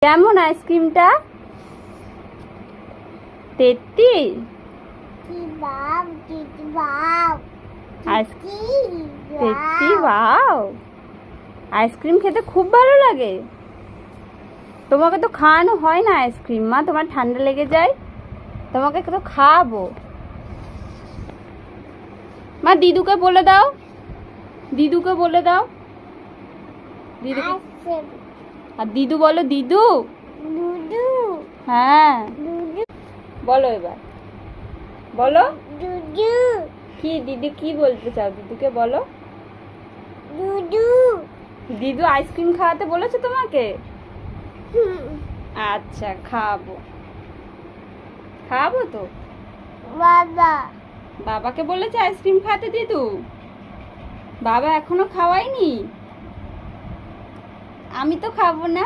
কেমন আইসক্রিমটা? তেত্তি তেত্তি বাও, আইসক্রিম খেতে খুব ভালো লাগে। তোমাকে তো খাওয়ানো হয় না আইসক্রিম মা, তোমার ঠান্ডা লেগে যায়। তোমাকে তো খাওয়াবো মা। দিদুকে বলে দাও, দিদুকে বলে দাও। দিদু আর দিদু বলো, দিদু। হ্যাঁ বলো, এবার বলো। কি দিদি কি বলতে চাও? দিদুকে বলো। দিদু আইসক্রিম খাওয়াতে বলেছে তোমাকে? আচ্ছা খাওয়াবো, খাওয়াবো তো। বাবাকে বলেছে আইসক্রিম খাওয়াতে দিদু? বাবা এখনো খাওয়ায়নি? আমি তো খাবো না।